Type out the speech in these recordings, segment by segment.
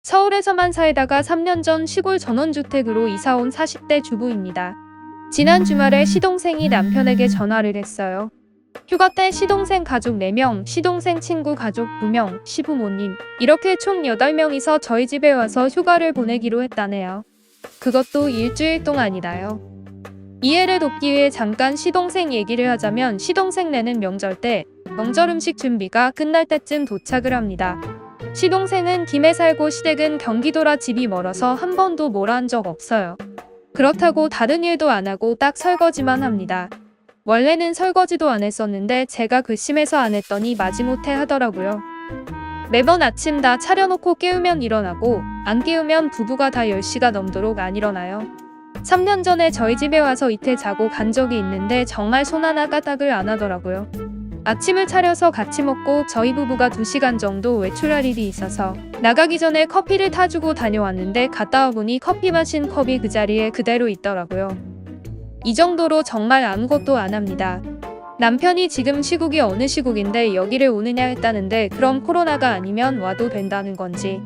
서울에서만 살다가 3년 전 시골 전원주택으로 이사온 40대 주부입니다. 지난 주말에 시동생이 남편에게 전화를 했어요. 휴가 때 시동생 가족 4명, 시동생 친구 가족 2명, 시부모님 이렇게 총 8명이서 저희 집에 와서 휴가를 보내기로 했다네요. 그것도 일주일 동안이나요. 이해를 돕기 위해 잠깐 시동생 얘기를 하자면 시동생 내는 명절 때 명절 음식 준비가 끝날 때쯤 도착을 합니다. 시동생은 김해 살고 시댁은 경기도라 집이 멀어서 한 번도 뭘 한 적 없어요. 그렇다고 다른 일도 안 하고 딱 설거지만 합니다. 원래는 설거지도 안 했었는데 제가 괘씸해서 안 했더니 마지못해 하더라고요. 매번 아침 다 차려놓고 깨우면 일어나고 안 깨우면 부부가 다 10시가 넘도록 안 일어나요. 3년 전에 저희 집에 와서 이틀 자고 간 적이 있는데 정말 손 하나 까딱을 안 하더라고요. 아침을 차려서 같이 먹고 저희 부부가 2시간 정도 외출할 일이 있어서 나가기 전에 커피를 타주고 다녀왔는데 갔다 와보니 커피 마신 컵이 그 자리에 그대로 있더라고요. 이 정도로 정말 아무것도 안 합니다. 남편이 지금 시국이 어느 시국인데 여기를 오느냐 했다는데 그럼 코로나가 아니면 와도 된다는 건지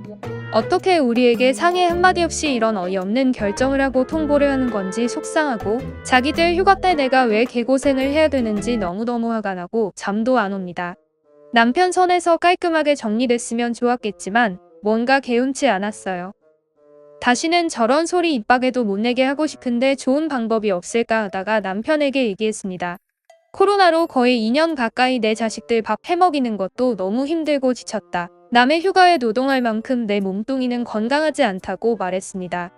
어떻게 우리에게 상의 한마디 없이 이런 어이없는 결정을 하고 통보를 하는 건지 속상하고 자기들 휴가 때 내가 왜 개고생을 해야 되는지 너무너무 화가 나고 잠도 안 옵니다. 남편 선에서 깔끔하게 정리됐으면 좋았겠지만 뭔가 개운치 않았어요. 다시는 저런 소리 입 밖에도 못 내게 하고 싶은데 좋은 방법이 없을까 하다가 남편에게 얘기했습니다. 코로나로 거의 2년 가까이 내 자식들 밥 해먹이는 것도 너무 힘들고 지쳤다. 남의 휴가에 노동할 만큼 내 몸뚱이는 건강하지 않다고 말했습니다.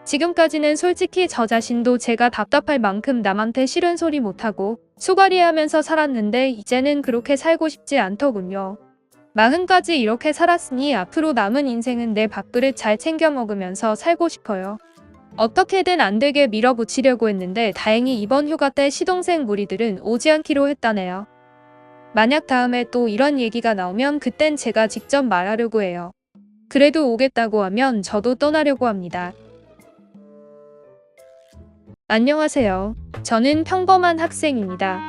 지금까지는 솔직히 저 자신도 제가 답답할 만큼 남한테 싫은 소리 못하고 수가리하면서 살았는데 이제는 그렇게 살고 싶지 않더군요. 40까지 이렇게 살았으니 앞으로 남은 인생은 내 밥그릇 잘 챙겨 먹으면서 살고 싶어요. 어떻게든 안 되게 밀어붙이려고 했는데 다행히 이번 휴가 때 시동생 무리들은 오지 않기로 했다네요. 만약 다음에 또 이런 얘기가 나오면 그땐 제가 직접 말하려고 해요. 그래도 오겠다고 하면 저도 떠나려고 합니다. 안녕하세요. 저는 평범한 학생입니다.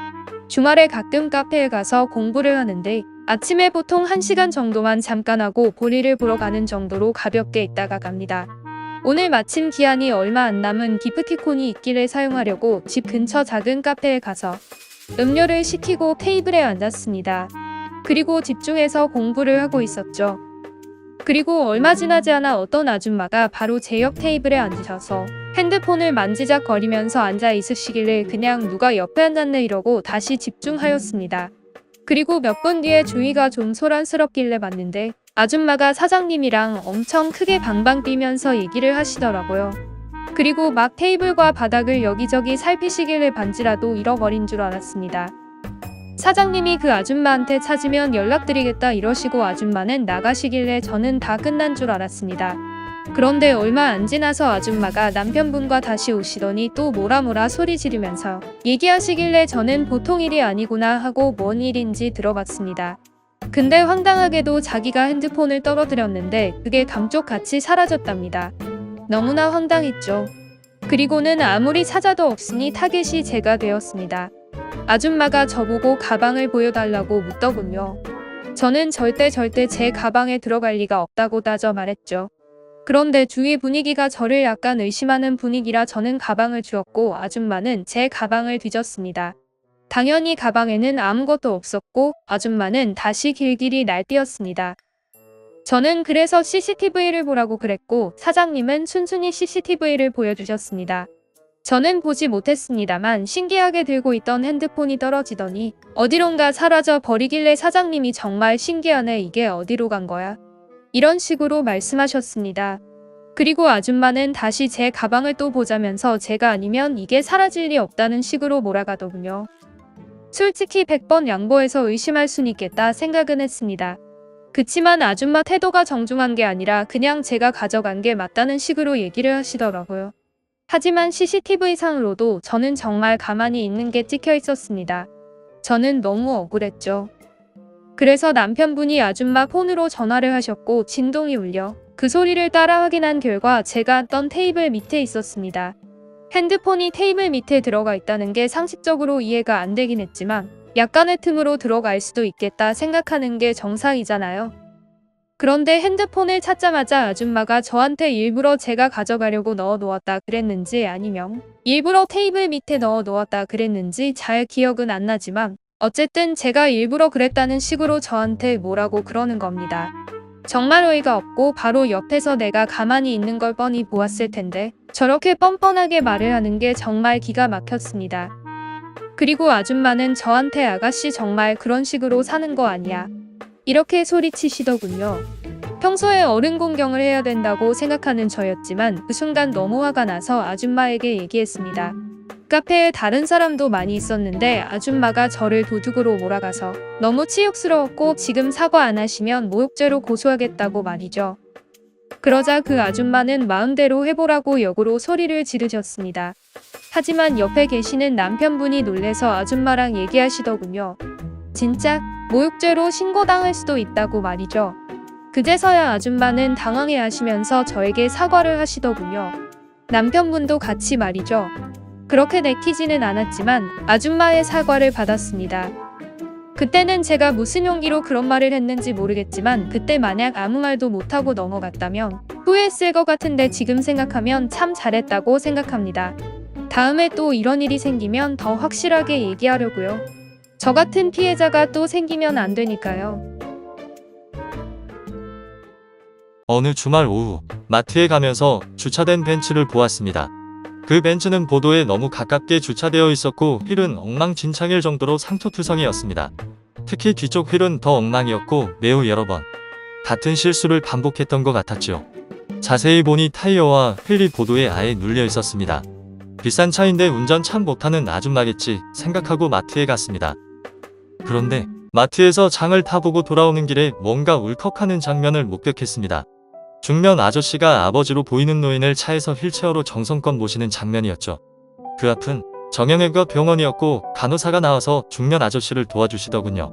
주말에 가끔 카페에 가서 공부를 하는데 아침에 보통 1시간 정도만 잠깐 하고 볼일을 보러 가는 정도로 가볍게 있다가 갑니다. 오늘 마침 기한이 얼마 안 남은 기프티콘이 있기를 사용하려고 집 근처 작은 카페에 가서 음료를 시키고 테이블에 앉았습니다. 그리고 집중해서 공부를 하고 있었죠. 그리고 얼마 지나지 않아 어떤 아줌마가 바로 제 옆 테이블에 앉으셔서 핸드폰을 만지작거리면서 앉아 있으시길래 그냥 누가 옆에 앉았네 이러고 다시 집중하였습니다. 그리고 몇 분 뒤에 주위가 좀 소란스럽길래 봤는데 아줌마가 사장님이랑 엄청 크게 방방 뛰면서 얘기를 하시더라고요. 그리고 막 테이블과 바닥을 여기저기 살피시길래 반지라도 잃어버린 줄 알았습니다. 사장님이 그 아줌마한테 찾으면 연락드리겠다 이러시고 아줌마는 나가시길래 저는 다 끝난 줄 알았습니다. 그런데 얼마 안 지나서 아줌마가 남편분과 다시 오시더니 또 뭐라 소리 지르면서 얘기하시길래 저는 보통 일이 아니구나 하고 뭔 일인지 들어봤습니다. 근데 황당하게도 자기가 핸드폰을 떨어뜨렸는데 그게 감쪽같이 사라졌답니다. 너무나 황당했죠. 그리고는 아무리 찾아도 없으니 타겟이 제가 되었습니다. 아줌마가 저보고 가방을 보여달라고 묻더군요. 저는 절대 제 가방에 들어갈 리가 없다고 따져 말했죠. 그런데 주위 분위기가 저를 약간 의심하는 분위기라 저는 가방을 주었고 아줌마는 제 가방을 뒤졌습니다. 당연히 가방에는 아무것도 없었고 아줌마는 다시 길길이 날뛰었습니다. 저는 그래서 CCTV를 보라고 그랬고 사장님은 순순히 CCTV를 보여주셨습니다. 저는 보지 못했습니다만 신기하게 들고 있던 핸드폰이 떨어지더니 어디론가 사라져 버리길래 사장님이 정말 신기하네 이게 어디로 간 거야? 이런 식으로 말씀하셨습니다. 그리고 아줌마는 다시 제 가방을 또 보자면서 제가 아니면 이게 사라질 리 없다는 식으로 몰아가더군요. 솔직히 100번 양보해서 의심할 순 있겠다 생각은 했습니다. 그치만 아줌마 태도가 정중한 게 아니라 그냥 제가 가져간 게 맞다는 식으로 얘기를 하시더라고요. 하지만 CCTV상으로도 저는 정말 가만히 있는 게 찍혀 있었습니다. 저는 너무 억울했죠. 그래서 남편분이 아줌마 폰으로 전화를 하셨고 진동이 울려 그 소리를 따라 확인한 결과 제가 앉던 테이블 밑에 있었습니다. 핸드폰이 테이블 밑에 들어가 있다는 게 상식적으로 이해가 안 되긴 했지만 약간의 틈으로 들어갈 수도 있겠다 생각하는 게 정상이잖아요. 그런데 핸드폰을 찾자마자 아줌마가 저한테 일부러 제가 가져가려고 넣어 놓았다 그랬는지 아니면 일부러 테이블 밑에 넣어 놓았다 그랬는지 잘 기억은 안 나지만 어쨌든 제가 일부러 그랬다는 식으로 저한테 뭐라고 그러는 겁니다. 정말 어이가 없고 바로 옆에서 내가 가만히 있는 걸 뻔히 보았을 텐데 저렇게 뻔뻔하게 말을 하는 게 정말 기가 막혔습니다. 그리고 아줌마는 저한테 아가씨 정말 그런 식으로 사는 거 아니야. 이렇게 소리치시더군요. 평소에 어른 공경을 해야 된다고 생각하는 저였지만 그 순간 너무 화가 나서 아줌마에게 얘기했습니다. 카페에 다른 사람도 많이 있었는데 아줌마가 저를 도둑으로 몰아가서 너무 치욕스러웠고 지금 사과 안 하시면 모욕죄로 고소하겠다고 말이죠. 그러자 그 아줌마는 마음대로 해보라고 역으로 소리를 지르셨습니다. 하지만 옆에 계시는 남편분이 놀래서 아줌마랑 얘기하시더군요. 진짜 모욕죄로 신고당할 수도 있다고 말이죠. 그제서야 아줌마는 당황해 하시면서 저에게 사과를 하시더군요. 남편분도 같이 말이죠. 그렇게 내키지는 않았지만 아줌마의 사과를 받았습니다. 그때는 제가 무슨 용기로 그런 말을 했는지 모르겠지만 그때 만약 아무 말도 못하고 넘어갔다면 후회했을 것 같은데 지금 생각하면 참 잘했다고 생각합니다. 다음에 또 이런 일이 생기면 더 확실하게 얘기하려고요. 저 같은 피해자가 또 생기면 안 되니까요. 어느 주말 오후 마트에 가면서 주차된 벤츠를 보았습니다. 그 벤츠는 보도에 너무 가깝게 주차되어 있었고 휠은 엉망진창일 정도로 상투투성이었습니다. 특히 뒤쪽 휠은 더 엉망이었고 매우 여러 번 같은 실수를 반복했던 것 같았죠. 자세히 보니 타이어와 휠이 보도에 아예 눌려 있었습니다. 비싼 차인데 운전 참 못하는 아줌마겠지 생각하고 마트에 갔습니다. 그런데 마트에서 장을 타보고 돌아오는 길에 뭔가 울컥하는 장면을 목격했습니다. 중년 아저씨가 아버지로 보이는 노인을 차에서 휠체어로 정성껏 모시는 장면이었죠. 그 앞은 정형외과 병원이었고 간호사가 나와서 중년 아저씨를 도와주시더군요.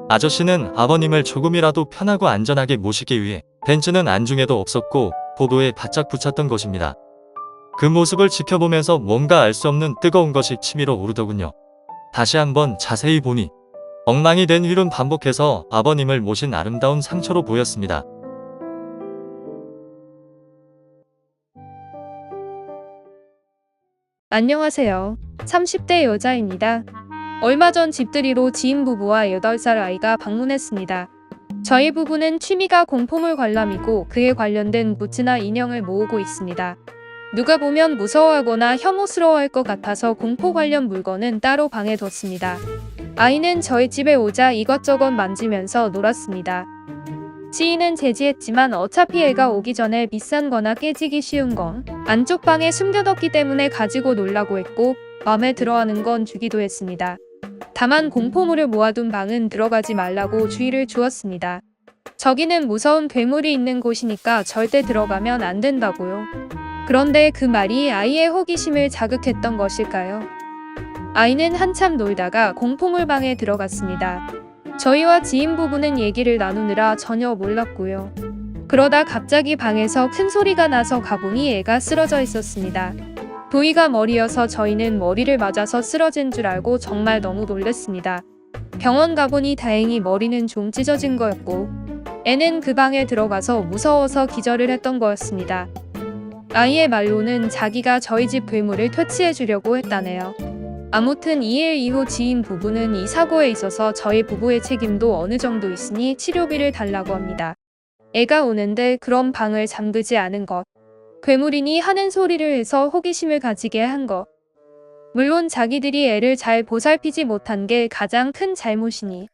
아저씨는 아버님을 조금이라도 편하고 안전하게 모시기 위해 벤츠는 안중에도 없었고 보도에 바짝 붙였던 것입니다. 그 모습을 지켜보면서 뭔가 알 수 없는 뜨거운 것이 치밀어 오르더군요. 다시 한번 자세히 보니 엉망이 된 휠은 반복해서 아버님을 모신 아름다운 상처로 보였습니다. 안녕하세요. 30대 여자입니다. 얼마 전 집들이로 지인 부부와 8살 아이가 방문했습니다. 저희 부부는 취미가 공포물 관람이고 그에 관련된 굿즈나 인형을 모으고 있습니다. 누가 보면 무서워하거나 혐오스러워할 것 같아서 공포 관련 물건은 따로 방에 뒀습니다. 아이는 저희 집에 오자 이것저것 만지면서 놀았습니다. 지인은 제지했지만 어차피 애가 오기 전에 비싼 거나 깨지기 쉬운 건 안쪽 방에 숨겨뒀기 때문에 가지고 놀라고 했고 마음에 들어하는 건 주기도 했습니다. 다만 공포물을 모아둔 방은 들어가지 말라고 주의를 주었습니다. 저기는 무서운 괴물이 있는 곳이니까 절대 들어가면 안 된다고요. 그런데 그 말이 아이의 호기심을 자극했던 것일까요? 아이는 한참 놀다가 공포물 방에 들어갔습니다. 저희와 지인 부부는 얘기를 나누느라 전혀 몰랐고요. 그러다 갑자기 방에서 큰 소리가 나서 가보니 애가 쓰러져 있었습니다. 부위가 머리여서 저희는 머리를 맞아서 쓰러진 줄 알고 정말 너무 놀랐습니다. 병원 가보니 다행히 머리는 좀 찢어진 거였고 애는 그 방에 들어가서 무서워서 기절을 했던 거였습니다. 아이의 말로는 자기가 저희 집 괴물을 퇴치해 주려고 했다네요. 아무튼 2일 이후 지인 부부는 이 사고에 있어서 저희 부부의 책임도 어느 정도 있으니 치료비를 달라고 합니다. 애가 오는데 그런 방을 잠그지 않은 것. 괴물이니 하는 소리를 해서 호기심을 가지게 한 것. 물론 자기들이 애를 잘 보살피지 못한 게 가장 큰 잘못이니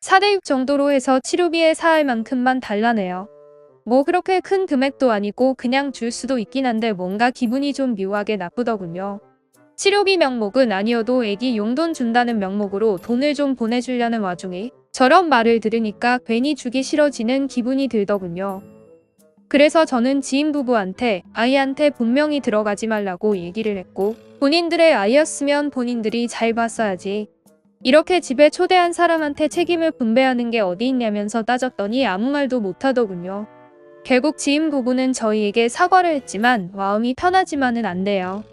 4대6 정도로 해서 치료비에 사할 만큼만 달라네요. 뭐 그렇게 큰 금액도 아니고 그냥 줄 수도 있긴 한데 뭔가 기분이 좀 묘하게 나쁘더군요. 치료비 명목은 아니어도 애기 용돈 준다는 명목으로 돈을 좀 보내주려는 와중에 저런 말을 들으니까 괜히 주기 싫어지는 기분이 들더군요. 그래서 저는 지인 부부한테 아이한테 분명히 들어가지 말라고 얘기를 했고 본인들의 아이였으면 본인들이 잘 봤어야지. 이렇게 집에 초대한 사람한테 책임을 분배하는 게 어디 있냐면서 따졌더니 아무 말도 못하더군요. 결국 지인 부부는 저희에게 사과를 했지만 마음이 편하지만은 않네요.